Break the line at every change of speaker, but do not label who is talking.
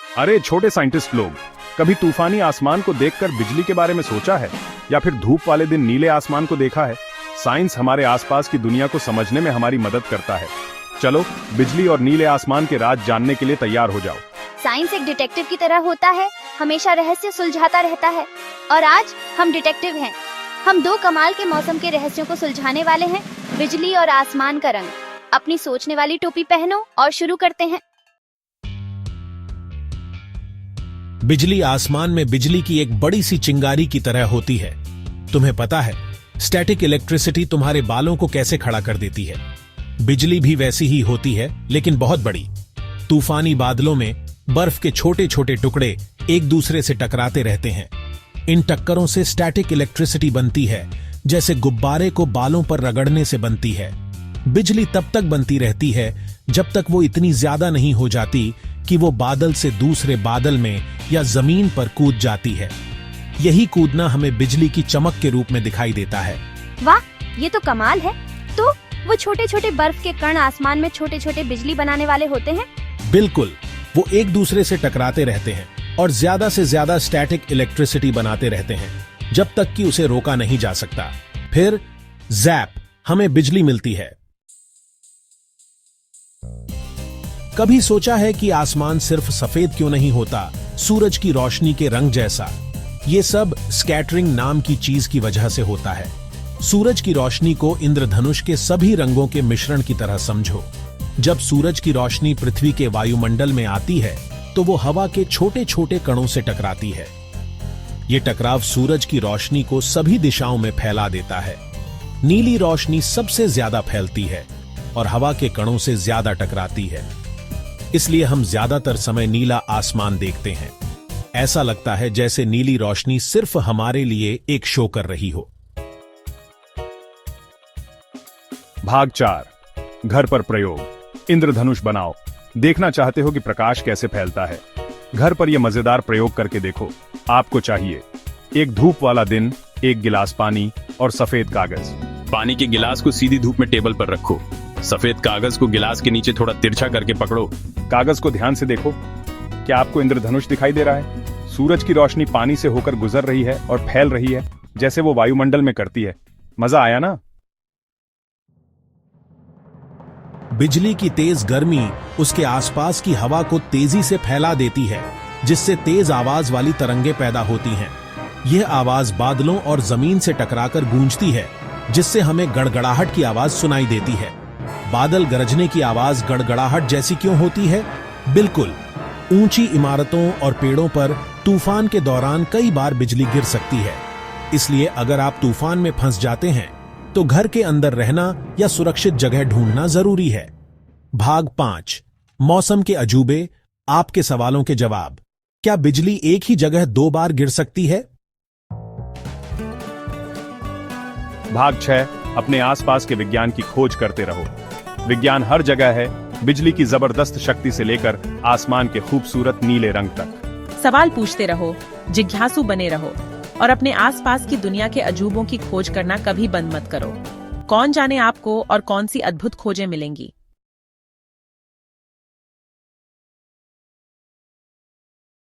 अरे छोटे साइंटिस्ट लोग, कभी तूफानी आसमान को देखकर बिजली के बारे में सोचा है, या फिर धूप वाले दिन नीले आसमान को देखा है? साइंस हमारे आसपास की दुनिया को समझने में हमारी मदद करता है। चलो बिजली और नीले आसमान के राज जानने के लिए तैयार हो जाओ।
साइंस एक डिटेक्टिव की तरह होता है, हमेशा रहस्य सुलझाता रहता है। और आज हम डिटेक्टिव हैं। हम दो कमाल के मौसम के रहस्यों को सुलझाने वाले हैं, बिजली और आसमान का रंग। अपनी सोचने वाली टोपी पहनो और शुरू करते हैं।
बिजली आसमान में बिजली की एक बड़ी सी चिंगारी की तरह होती है। तुम्हें पता है स्टैटिक इलेक्ट्रिसिटी तुम्हारे बालों को कैसे खड़ा कर देती है? बिजली भी वैसी ही होती है, लेकिन बहुत बड़ी। तूफानी बादलों में बर्फ के छोटे छोटे टुकड़े एक दूसरे से टकराते रहते हैं। इन टक्करों से स्टैटिक इलेक्ट्रिसिटी बनती है, जैसे गुब्बारे को बालों पर रगड़ने से बनती है। बिजली तब तक बनती रहती है जब तक वो इतनी ज्यादा नहीं हो जाती कि वो बादल से दूसरे बादल में या जमीन पर कूद जाती है। यही कूदना हमें बिजली की चमक के रूप में दिखाई देता है।
वाह, ये तो कमाल है। तो वो छोटे छोटे बर्फ के कण आसमान में छोटे छोटे बिजली बनाने वाले होते हैं?
बिल्कुल, वो एक दूसरे से टकराते रहते हैं और ज्यादा से ज्यादा स्टैटिक इलेक्ट्रिसिटी बनाते रहते हैं, जब तक कि उसे रोका नहीं जा सकता। फिर जैप, हमें बिजली मिलती है। कभी सोचा है कि आसमान सिर्फ सफेद क्यों नहीं होता, सूरज की रोशनी के रंग जैसा? ये सब स्कैटरिंग नाम की चीज की वजह से होता है। सूरज की रोशनी को इंद्रधनुष के सभी रंगों के मिश्रण की तरह समझो। जब सूरज की रोशनी पृथ्वी के वायुमंडल में आती है तो वो हवा के छोटे छोटे कणों से टकराती है। ये टकराव सूरज की रोशनी को सभी दिशाओं में फैला देता है। नीली रोशनी सबसे ज्यादा फैलती है और हवा के कणों से ज्यादा टकराती है। इसलिए हम ज्यादातर समय नीला आसमान देखते हैं। ऐसा लगता है जैसे नीली रोशनी सिर्फ हमारे लिए एक शो कर रही हो।
भाग 4, घर पर प्रयोग। इंद्रधनुष बनाओ। देखना चाहते हो कि प्रकाश कैसे फैलता है? घर पर यह मजेदार प्रयोग करके देखो। आपको चाहिए एक धूप वाला दिन, एक गिलास पानी और सफेद कागज।
पानी के गिलास को सीधी धूप में टेबल पर रखो। सफेद कागज को गिलास के नीचे थोड़ा तिरछा करके पकड़ो।
कागज को ध्यान से देखो। क्या आपको इंद्रधनुष दिखाई दे रहा है? सूरज की रोशनी पानी से होकर गुजर रही है और फैल रही है, जैसे वो वायुमंडल में करती है। मजा आया ना?
बिजली की तेज गर्मी उसके आसपास की हवा को तेजी से फैला देती है, जिससे तेज आवाज वाली तरंगे पैदा होती हैं। यह आवाज बादलों और जमीन से टकराकर गूंजती है, जिससे हमें गड़गड़ाहट की आवाज सुनाई देती है। बादल गरजने की आवाज गड़गड़ाहट जैसी क्यों होती है? बिल्कुल, ऊंची इमारतों और पेड़ों पर तूफान के दौरान कई बार बिजली गिर सकती है। इसलिए अगर आप तूफान में फंस जाते हैं तो घर के अंदर रहना या सुरक्षित जगह ढूंढना जरूरी है। भाग 5, मौसम के अजूबे, आपके सवालों के जवाब। क्या बिजली एक ही जगह 2 बार गिर सकती है?
भाग 6, अपने आसपास के विज्ञान की खोज करते रहो। विज्ञान हर जगह है, बिजली की जबरदस्त शक्ति से लेकर आसमान के खूबसूरत नीले रंग तक।
सवाल पूछते रहो, जिज्ञासु बने रहो और अपने आसपास की दुनिया के अजूबों की खोज करना कभी बंद मत करो। कौन जाने आपको और कौन सी अद्भुत खोजें मिलेंगी।